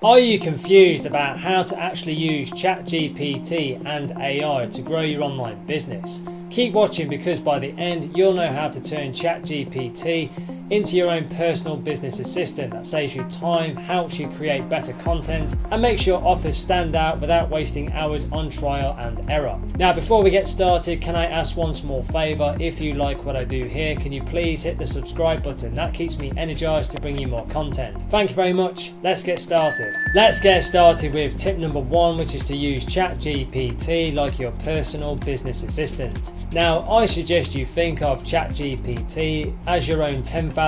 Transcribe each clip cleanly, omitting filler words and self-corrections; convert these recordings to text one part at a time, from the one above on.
Are you confused about how to actually use ChatGPT and AI to grow your online business? Keep watching, because by the end you'll know how to turn ChatGPT into your own personal business assistant that saves you time, helps you create better content, and makes your offers stand out without wasting hours on trial and error. Now, before we get started, can I ask one small favor? If you like what I do here, can you please hit the subscribe button? That keeps me energized to bring you more content. Thank you very much. Let's get started. Let's get started with tip number 1, which is to use ChatGPT like your personal business assistant. Now, I suggest you think of ChatGPT as your own $10,000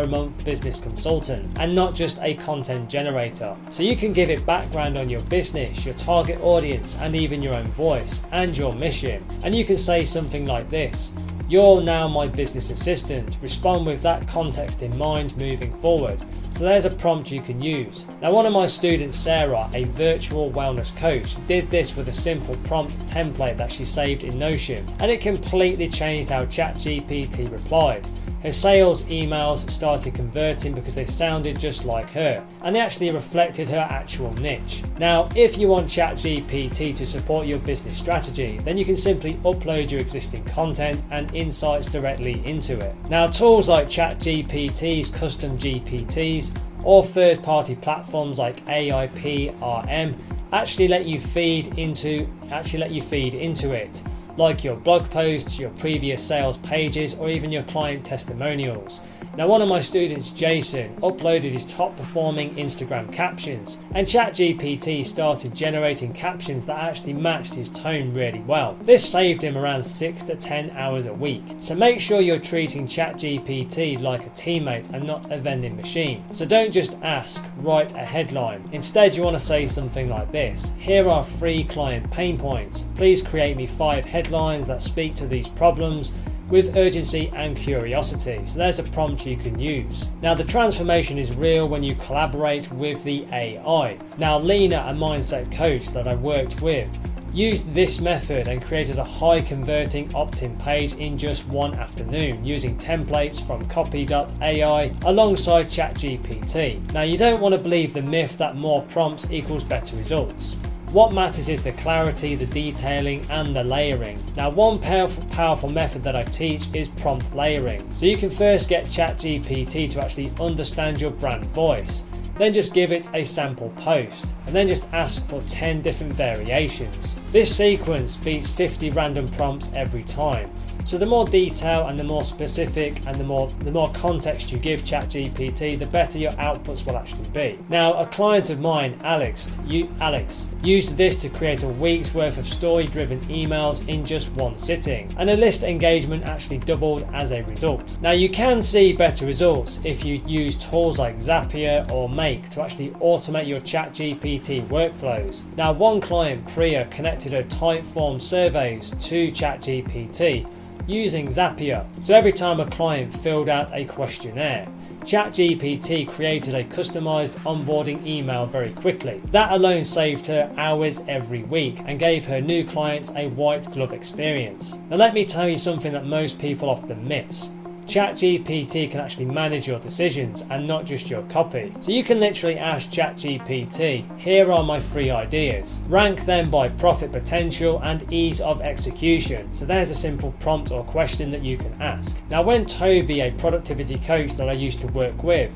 a month business consultant and not just a content generator. So you can give it background on your business, your target audience, and even your own voice and your mission. And you can say something like this: "You're now my business assistant. Respond with that context in mind moving forward." So there's a prompt you can use. Now, one of my students, Sarah, a virtual wellness coach, did this with a simple prompt template that she saved in Notion, and it completely changed how ChatGPT replied. Her sales emails started converting because they sounded just like her, and they actually reflected her actual niche. Now, if you want ChatGPT to support your business strategy, then you can simply upload your existing content and insights directly into it. Now, tools like ChatGPT's custom GPTs or third-party platforms like AIPRM actually let you feed into it, like your blog posts, your previous sales pages, or even your client testimonials. Now, one of my students, Jason, uploaded his top performing Instagram captions, and ChatGPT started generating captions that actually matched his tone really well. This saved him around 6 to 10 hours a week. So make sure you're treating ChatGPT like a teammate and not a vending machine. So don't just ask, write a headline. Instead, you want to say something like this: "Here are 3 client pain points. Please create me 5 headlines that speak to these problems with urgency and curiosity." So there's a prompt you can use. Now, the transformation is real when you collaborate with the AI. Now, Lena, a mindset coach that I worked with, used this method and created a high converting opt-in page in just one afternoon using templates from copy.ai alongside ChatGPT. Now, you don't want to believe the myth that more prompts equals better results. What matters is the clarity, the detailing, and the layering. Now, one powerful method that I teach is prompt layering. So you can first get ChatGPT to actually understand your brand voice. Then just give it a sample post, and then just ask for 10 different variations. This sequence beats 50 random prompts every time. So the more detail and the more specific and the more context you give ChatGPT, the better your outputs will actually be. Now, a client of mine, Alex, used this to create a week's worth of story-driven emails in just one sitting, and her list engagement actually doubled as a result. Now, you can see better results if you use tools like Zapier or Make to actually automate your ChatGPT workflows. Now, one client, Priya, connected her Typeform surveys to ChatGPT using Zapier. So every time a client filled out a questionnaire, ChatGPT created a customized onboarding email very quickly. That alone saved her hours every week and gave her new clients a white glove experience. Now, let me tell you something that most people often miss. ChatGPT can actually manage your decisions and not just your copy. So you can literally ask ChatGPT, "Here are my 3 ideas. Rank them by profit potential and ease of execution." So there's a simple prompt or question that you can ask. Now, when Toby, a productivity coach that I used to work with,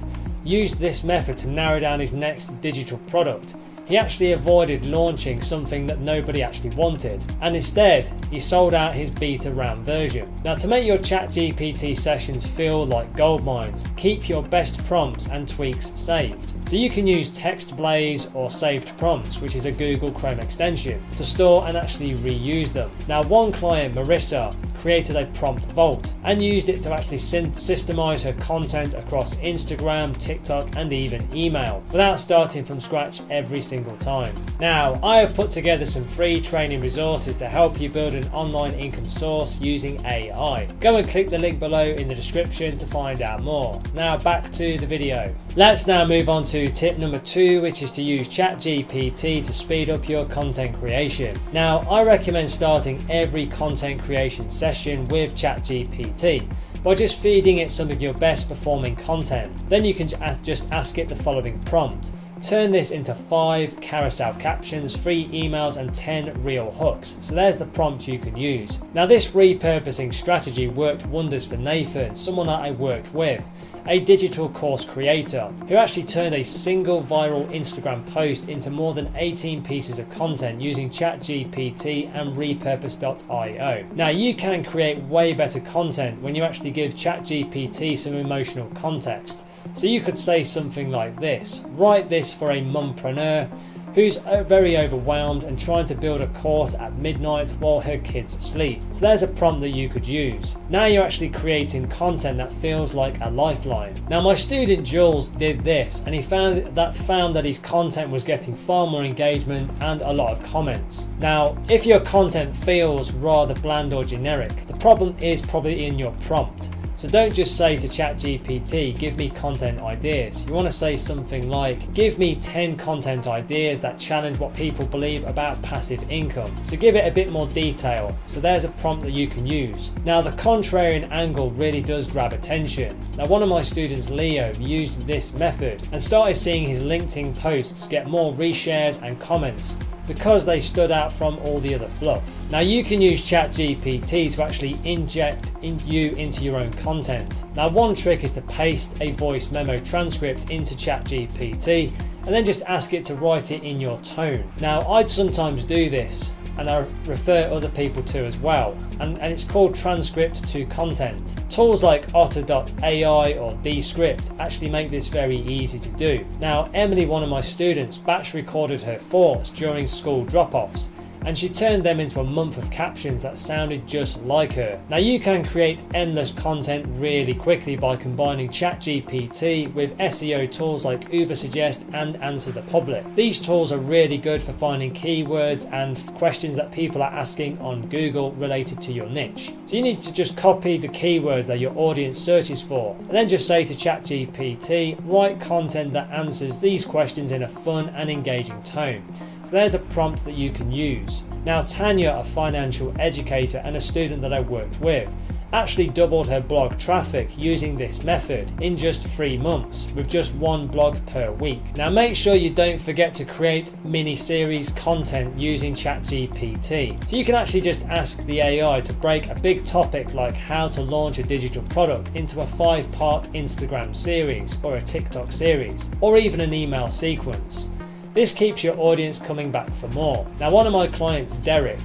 used this method to narrow down his next digital product, he actually avoided launching something that nobody actually wanted, and instead he sold out his beta round version. Now, to make your ChatGPT sessions feel like gold mines, keep your best prompts and tweaks saved. So you can use TextBlaze or Saved Prompts, which is a Google Chrome extension, to store and actually reuse them. Now, one client, Marissa, created a prompt vault and used it to actually systemize her content across Instagram, TikTok, and even email without starting from scratch every single time. Now, I have put together some free training resources to help you build an online income source using AI. Go and click the link below in the description to find out more. Now, back to the video. Let's now move on to tip number 2, which is to use ChatGPT to speed up your content creation. Now, I recommend starting every content creation session with ChatGPT by just feeding it some of your best performing content. Then you can just ask it the following prompt: Turn this into 5 carousel captions, 3 emails and 10 reel hooks. So there's the prompt you can use. Now this repurposing strategy worked wonders for Nathan, someone that I worked with, a digital course creator who actually turned a single viral Instagram post into more than 18 pieces of content using ChatGPT and repurpose.io. Now you can create way better content when you actually give ChatGPT some emotional context. So you could say something like this: write this for a mumpreneur who's very overwhelmed and trying to build a course at midnight while her kids sleep. So there's a prompt that you could use. Now you're actually creating content that feels like a lifeline. Now my student Jules did this, and he found that his content was getting far more engagement and a lot of comments. Now if your content feels rather bland or generic, the problem is probably in your prompt. So don't just say to ChatGPT, give me content ideas. You want to say something like, give me 10 content ideas that challenge what people believe about passive income. So give it a bit more detail. So there's a prompt that you can use. Now the contrarian angle really does grab attention. Now one of my students, Leo, used this method and started seeing his LinkedIn posts get more reshares and comments because they stood out from all the other fluff. Now you can use ChatGPT to actually inject you into your own content. Now one trick is to paste a voice memo transcript into ChatGPT and then just ask it to write it in your tone. Now I'd sometimes do this, and I refer other people to as well, and it's called transcript to content. Tools like otter.ai or Descript actually make this very easy to do. Now Emily, one of my students, batch recorded her thoughts during school drop-offs, and she turned them into a month of captions that sounded just like her. Now you can create endless content really quickly by combining ChatGPT with SEO tools like Ubersuggest and Answer the Public. These tools are really good for finding keywords and questions that people are asking on Google related to your niche. So you need to just copy the keywords that your audience searches for and then just say to ChatGPT, write content that answers these questions in a fun and engaging tone. So there's a prompt that you can use. Now Tanya, a financial educator and a student that I worked with, actually doubled her blog traffic using this method in just 3 months with just 1 blog per week. Now make sure you don't forget to create mini-series content using ChatGPT. So you can actually just ask the AI to break a big topic like how to launch a digital product into a 5-part Instagram series or a TikTok series or even an email sequence. This keeps your audience coming back for more. Now one of my clients, Derek,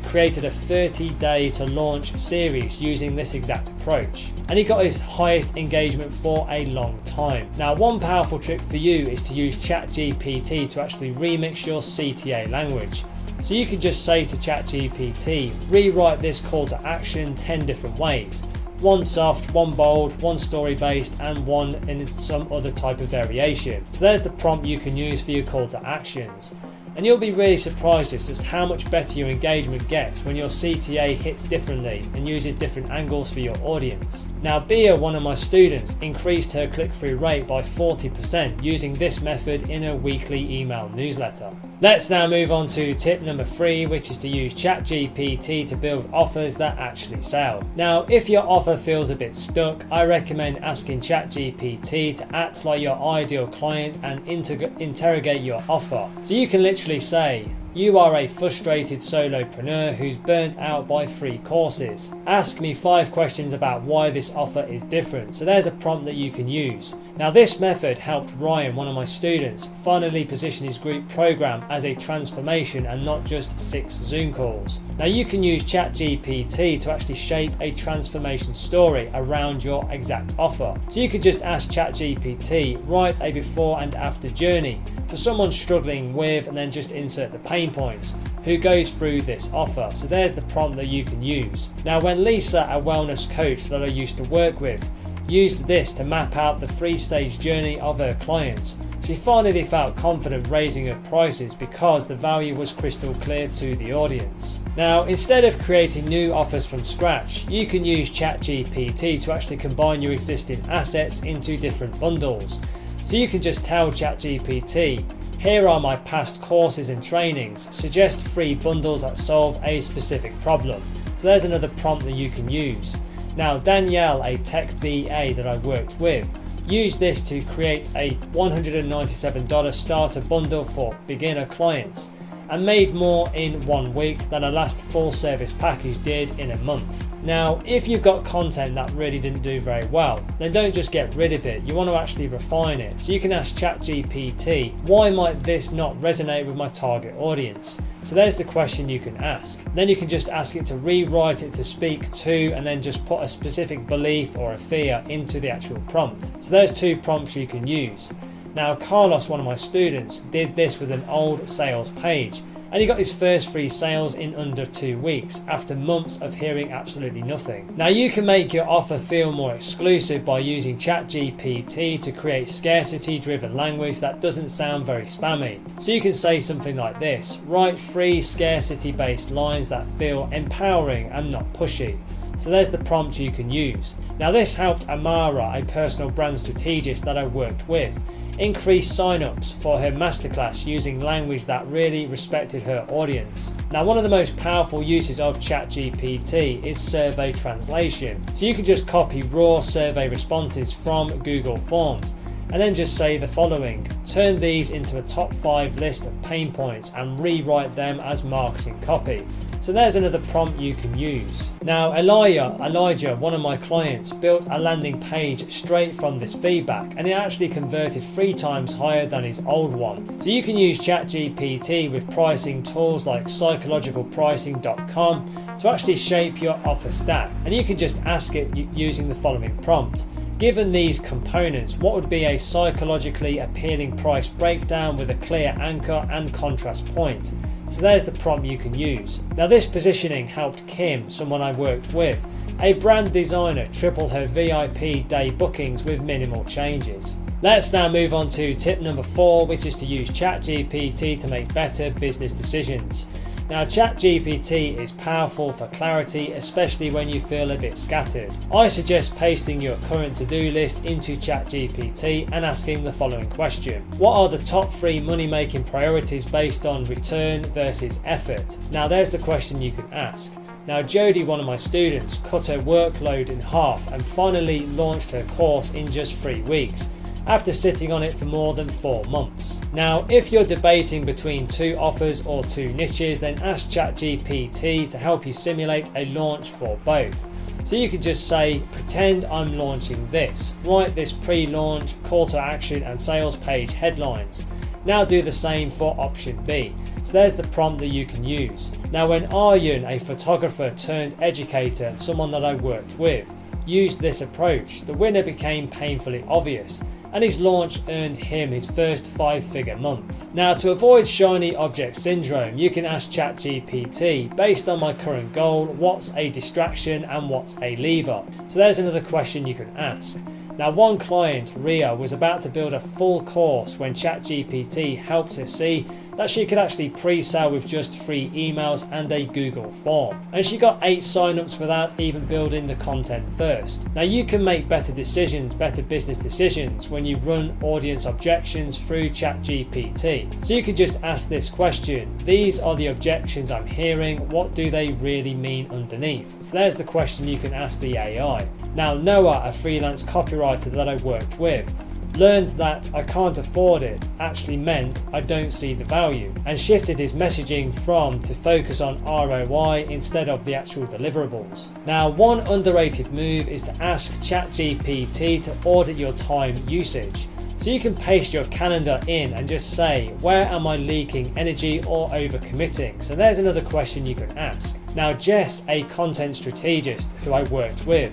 created a 30-day to launch series using this exact approach, and he got his highest engagement for a long time. Now one powerful trick for you is to use ChatGPT to actually remix your CTA language. So you can just say to ChatGPT, rewrite this call to action 10 different ways. 1 soft, 1 bold, 1 story based and 1 in some other type of variation. So there's the prompt you can use for your call to actions. And you'll be really surprised at just how much better your engagement gets when your CTA hits differently and uses different angles for your audience. Now Bia, one of my students, increased her click-through rate by 40% using this method in her weekly email newsletter. Let's now move on to tip number 3, which is to use ChatGPT to build offers that actually sell. Now if your offer feels a bit stuck, I recommend asking ChatGPT to act like your ideal client and interrogate your offer. So you can literally say, you are a frustrated solopreneur who's burnt out by free courses. Ask me 5 questions about why this offer is different. So there's a prompt that you can use. Now this method helped Ryan, one of my students, finally position his group program as a transformation and not just 6 Zoom calls. Now you can use ChatGPT to actually shape a transformation story around your exact offer. So you could just ask ChatGPT, write a before and after journey for someone struggling with, and then just insert the pain points, who goes through this offer. So there's the prompt that you can use. Now when Lisa, a wellness coach that I used to work with, used this to map out the 3-stage journey of her clients, she finally felt confident raising her prices because the value was crystal clear to the audience. Now instead of creating new offers from scratch, you can use ChatGPT to actually combine your existing assets into different bundles. So you can just tell ChatGPT, here are my past courses and trainings, suggest free bundles that solve a specific problem. So there's another prompt that you can use. Now Danielle, a tech VA that I worked with, Use this to create a $197 starter bundle for beginner clients, and made more in 1 week than a last full service package did in a month. Now, if you've got content that really didn't do very well, then don't just get rid of it. You want to actually refine it. So you can ask ChatGPT, why might this not resonate with my target audience? So there's the question you can ask. Then you can just ask it to rewrite it to speak to, and then just put a specific belief or a fear into the actual prompt. So there's 2 prompts you can use. Now, Carlos, one of my students, did this with an old sales page, and he got his first free sales in under 2 weeks after months of hearing absolutely nothing. Now, you can make your offer feel more exclusive by using ChatGPT to create scarcity-driven language that doesn't sound very spammy. So you can say something like this: write 3 scarcity-based lines that feel empowering and not pushy. So there's the prompt you can use. Now, this helped Amara, a personal brand strategist that I worked with, increase sign-ups for her masterclass using language that really respected her audience. Now, one of the most powerful uses of ChatGPT is survey translation. So you can just copy raw survey responses from Google Forms and then just say the following: turn these into a top 5 list of pain points and rewrite them as marketing copy. So there's another prompt you can use. Now, Elijah, one of my clients, built a landing page straight from this feedback, and it actually converted 3 times higher than his old one. So you can use ChatGPT with pricing tools like psychologicalpricing.com to actually shape your offer stack. And you can just ask it using the following prompt: given these components, what would be a psychologically appealing price breakdown with a clear anchor and contrast point? So there's the prompt you can use. Now, this positioning helped Kim, someone I worked with, a brand designer, triple her VIP day bookings with minimal changes. Let's now move on to tip number 4, which is to use ChatGPT to make better business decisions. Now, ChatGPT is powerful for clarity, especially when you feel a bit scattered. I suggest pasting your current to-do list into ChatGPT and asking the following question: what are the top 3 money-making priorities based on return versus effort? Now, there's the question you can ask. Now, Jody, one of my students, cut her workload in half and finally launched her course in just 3 weeks, after sitting on it for more than 4 months. Now, if you're debating between 2 offers or 2 niches, then ask ChatGPT to help you simulate a launch for both. So you could just say, pretend I'm launching this, write this pre-launch, call to action and sales page headlines. Now do the same for option B. So there's the prompt that you can use. Now, when Aryan, a photographer turned educator and someone that I worked with, used this approach, the winner became painfully obvious, and his launch earned him his first 5-figure month. Now, to avoid shiny object syndrome, you can ask ChatGPT, based on my current goal, what's a distraction and what's a lever? So there's another question you can ask. Now, one client, Ria, was about to build a full course when ChatGPT helped her see that she could actually pre-sell with just 3 emails and a Google form. And she got 8 signups without even building the content first. Now, you can make better decisions, better business decisions, when you run audience objections through ChatGPT. So you could just ask this question: these are the objections I'm hearing, what do they really mean underneath? So there's the question you can ask the AI. Now, Noah, a freelance copywriter that I worked with, learned that I can't afford it actually meant I don't see the value, and shifted his messaging to focus on ROI instead of the actual deliverables. Now, one underrated move is to ask ChatGPT to audit your time usage. So you can paste your calendar in and just say, where am I leaking energy or overcommitting? So there's another question you can ask. Now, Jess, a content strategist who I worked with,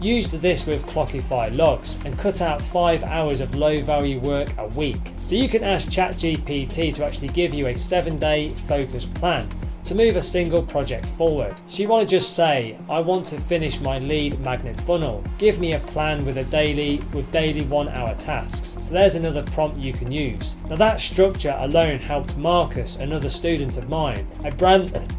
used this with Clockify logs and cut out 5 hours of low value work a week. So you can ask ChatGPT to actually give you a 7-day focus plan to move a single project forward. So you want to just say, I want to finish my lead magnet funnel. Give me a plan with daily 1-hour tasks. So there's another prompt you can use. Now, that structure alone helped Marcus, another student of mine,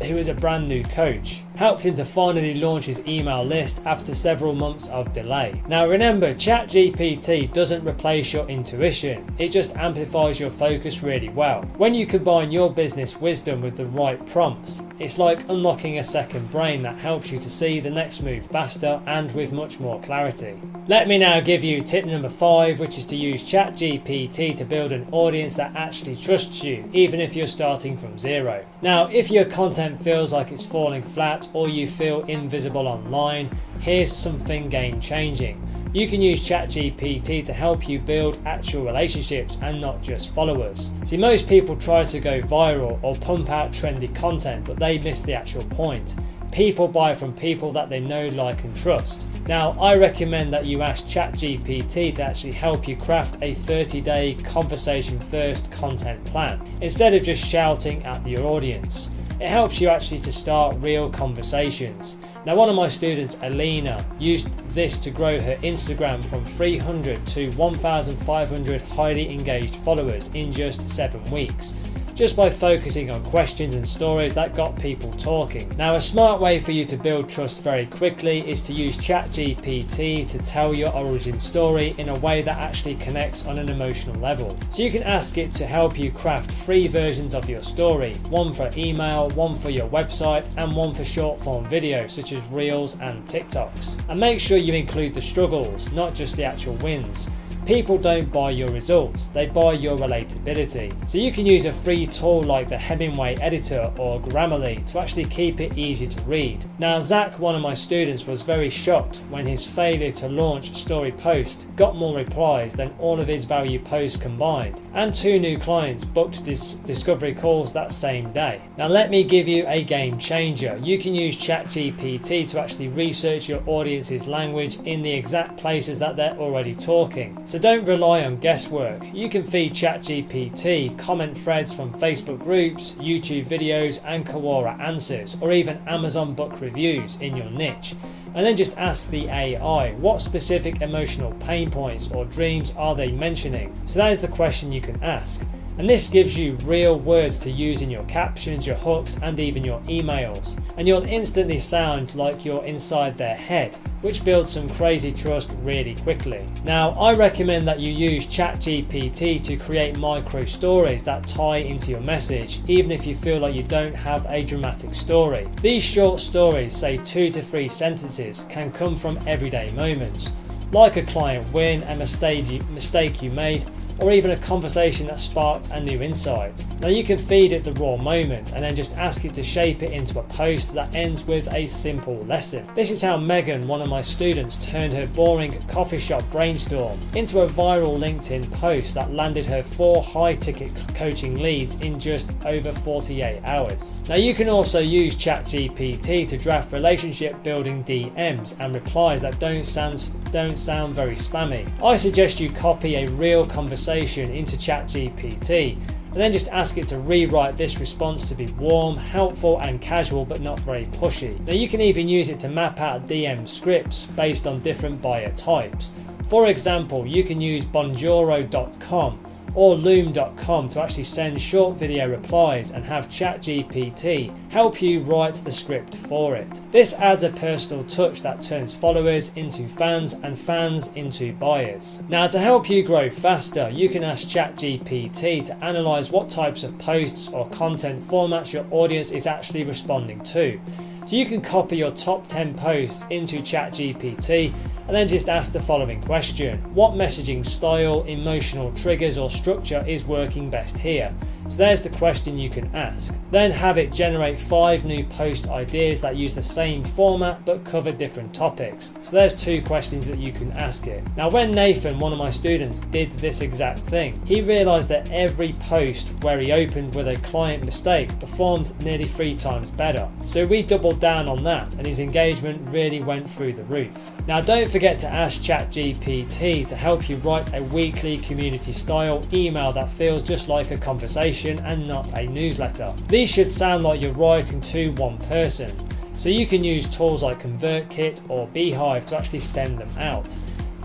who is a brand new coach. helped him to finally launch his email list after several months of delay. Now remember, ChatGPT doesn't replace your intuition, it just amplifies your focus really well. When you combine your business wisdom with the right prompts, it's like unlocking a second brain that helps you to see the next move faster and with much more clarity. Let me now give you tip number 5, which is to use ChatGPT to build an audience that actually trusts you, even if you're starting from zero. Now, if your content feels like it's falling flat or you feel invisible online, here's something game changing. You can use ChatGPT to help you build actual relationships and not just followers. See, most people try to go viral or pump out trendy content, but they miss the actual point. People buy from people that they know, like and trust. Now, I recommend that you ask ChatGPT to actually help you craft a 30-day conversation-first content plan, instead of just shouting at your audience. It helps you actually to start real conversations. Now, one of my students, Alina, used this to grow her Instagram from 300 to 1,500 highly engaged followers in just 7 weeks, just by focusing on questions and stories that got people talking. Now, a smart way for you to build trust very quickly is to use ChatGPT to tell your origin story in a way that actually connects on an emotional level. So you can ask it to help you craft 3 versions of your story, one for email, one for your website, and one for short form video such as Reels and TikToks. And make sure you include the struggles, not just the actual wins. People don't buy your results, they buy your relatability. So you can use a free tool like the Hemingway editor or Grammarly to actually keep it easy to read. Now, Zach, one of my students, was very shocked when his failure to launch Story Post got more replies than all of his value posts combined, and 2 new clients booked discovery calls that same day. Now, let me give you a game changer. You can use ChatGPT to actually research your audience's language in the exact places that they're already talking. So don't rely on guesswork. You can feed ChatGPT comment threads from Facebook groups, YouTube videos, and Quora answers, or even Amazon book reviews in your niche. And then just ask the AI, what specific emotional pain points or dreams are they mentioning? So that is the question you can ask. And this gives you real words to use in your captions, your hooks, and even your emails. And you'll instantly sound like you're inside their head, which builds some crazy trust really quickly. Now, I recommend that you use ChatGPT to create micro stories that tie into your message, even if you feel like you don't have a dramatic story. These short stories, say 2 to 3 sentences, can come from everyday moments, like a client win, a mistake you made, or even a conversation that sparked a new insight. Now, you can feed it the raw moment and then just ask it to shape it into a post that ends with a simple lesson. This is how Megan, one of my students, turned her boring coffee shop brainstorm into a viral LinkedIn post that landed her 4 high-ticket coaching leads in just over 48 hours. Now, you can also use ChatGPT to draft relationship building DMs and replies that don't sound very spammy. I suggest you copy a real conversation into ChatGPT and then just ask it to rewrite this response to be warm, helpful, and casual, but not very pushy. Now, you can even use it to map out DM scripts based on different buyer types. For example, you can use bonjoro.com or loom.com to actually send short video replies and have ChatGPT help you write the script for it. This adds a personal touch that turns followers into fans and fans into buyers. Now, to help you grow faster, you can ask ChatGPT to analyze what types of posts or content formats your audience is actually responding to. So you can copy your top 10 posts into ChatGPT and then just ask the following question: what messaging style, emotional triggers, or structure is working best here? So there's the question you can ask. Then have it generate 5 new post ideas that use the same format but cover different topics. So there's 2 questions that you can ask it. Now, when Nathan, one of my students, did this exact thing, he realized that every post where he opened with a client mistake performed nearly 3 times better. So we doubled down on that and his engagement really went through the roof. Now, don't forget to ask ChatGPT to help you write a weekly community style email that feels just like a conversation and not a newsletter. These should sound like you're writing to one person. So you can use tools like ConvertKit or Beehive to actually send them out.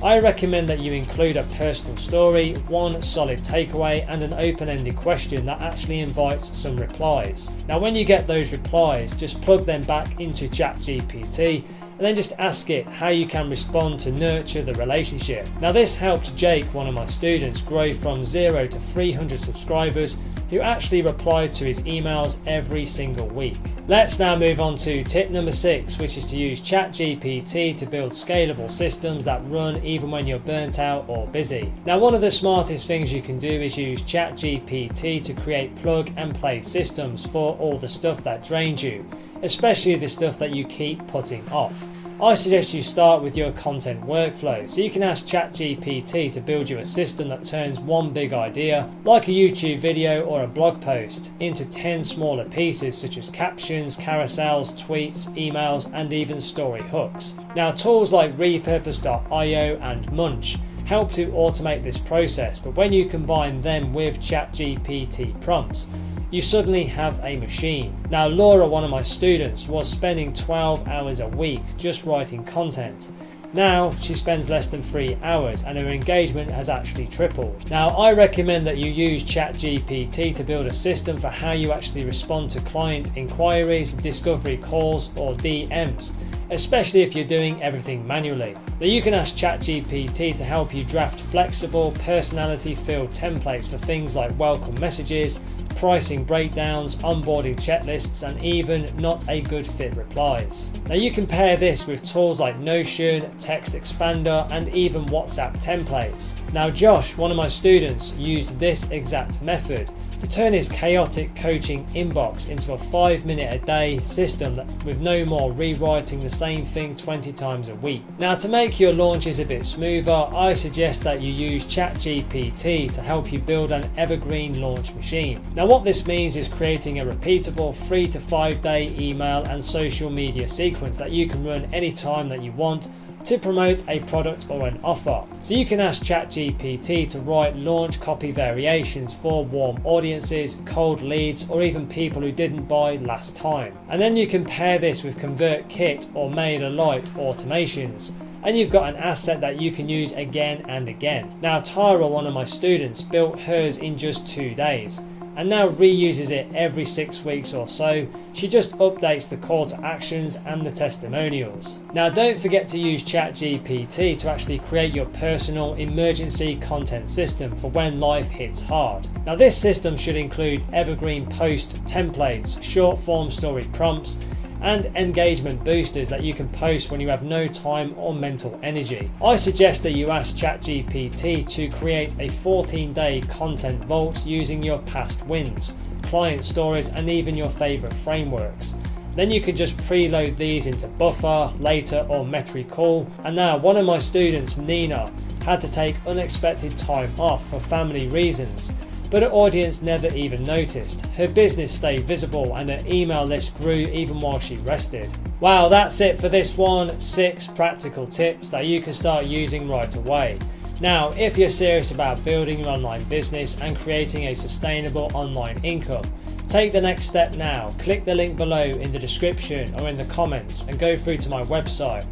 I recommend that you include a personal story, one solid takeaway, and an open-ended question that actually invites some replies. Now when you get those replies, just plug them back into ChatGPT and then just ask it how you can respond to nurture the relationship. Now this helped Jake, one of my students, grow from 0 to 300 subscribers who actually replied to his emails every single week. Let's now move on to tip number 6, which is to use ChatGPT to build scalable systems that run even when you're burnt out or busy. Now one of the smartest things you can do is use ChatGPT to create plug and play systems for all the stuff that drains you, especially the stuff that you keep putting off. I suggest you start with your content workflow, so you can ask ChatGPT to build you a system that turns one big idea, like a YouTube video or a blog post, into 10 smaller pieces such as captions, carousels, tweets, emails, and even story hooks. Now tools like repurpose.io and Munch help to automate this process, but when you combine them with ChatGPT prompts, you suddenly have a machine. Now Laura, one of my students, was spending 12 hours a week just writing content. Now she spends less than 3 hours and her engagement has actually tripled. Now I recommend that you use ChatGPT to build a system for how you actually respond to client inquiries, discovery calls or DMs, especially if you're doing everything manually. Now you can ask ChatGPT to help you draft flexible, personality-filled templates for things like welcome messages, pricing breakdowns, onboarding checklists, and even not a good fit replies. Now you can pair this with tools like Notion, Text Expander, and even WhatsApp templates. Now Josh, one of my students, used this exact method to turn his chaotic coaching inbox into a 5-minute a day system with no more rewriting the same thing 20 times a week. Now to make your launches a bit smoother, I suggest that you use ChatGPT to help you build an evergreen launch machine. Now what this means is creating a repeatable 3 to 5 day email and social media sequence that you can run anytime that you want to promote a product or an offer. So you can ask ChatGPT to write launch copy variations for warm audiences, cold leads, or even people who didn't buy last time. And then you can pair this with ConvertKit or MailerLite automations, and you've got an asset that you can use again and again. Now Tyra, one of my students, built hers in just 2 days and now reuses it every 6 weeks or so. She just updates the call to actions and the testimonials. Now don't forget to use ChatGPT to actually create your personal emergency content system for when life hits hard. Now this system should include evergreen post templates, short form story prompts, and engagement boosters that you can post when you have no time or mental energy. I suggest that you ask ChatGPT to create a 14-day content vault using your past wins, client stories, and even your favorite frameworks. Then you can just preload these into Buffer, Later, or Metricool. And now one of my students, Nina, had to take unexpected time off for family reasons, but her audience never even noticed. Her business stayed visible and her email list grew even while she rested. Wow, that's it for this one. 6 practical tips that you can start using right away. Now, if you're serious about building your online business and creating a sustainable online income, take the next step now. Click the link below in the description or in the comments and go through to my website,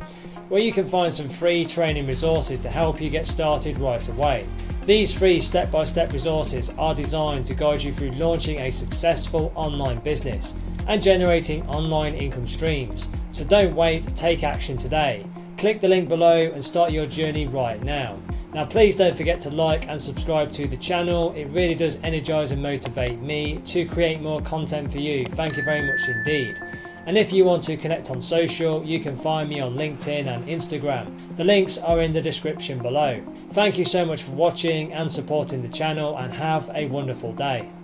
where you can find some free training resources to help you get started right away. These free step-by-step resources are designed to guide you through launching a successful online business and generating online income streams. So don't wait, take action today. Click the link below and start your journey right now. Now please don't forget to like and subscribe to the channel. It really does energize and motivate me to create more content for you. Thank you very much indeed. And if you want to connect on social, you can find me on LinkedIn and Instagram. The links are in the description below. Thank you so much for watching and supporting the channel, and have a wonderful day.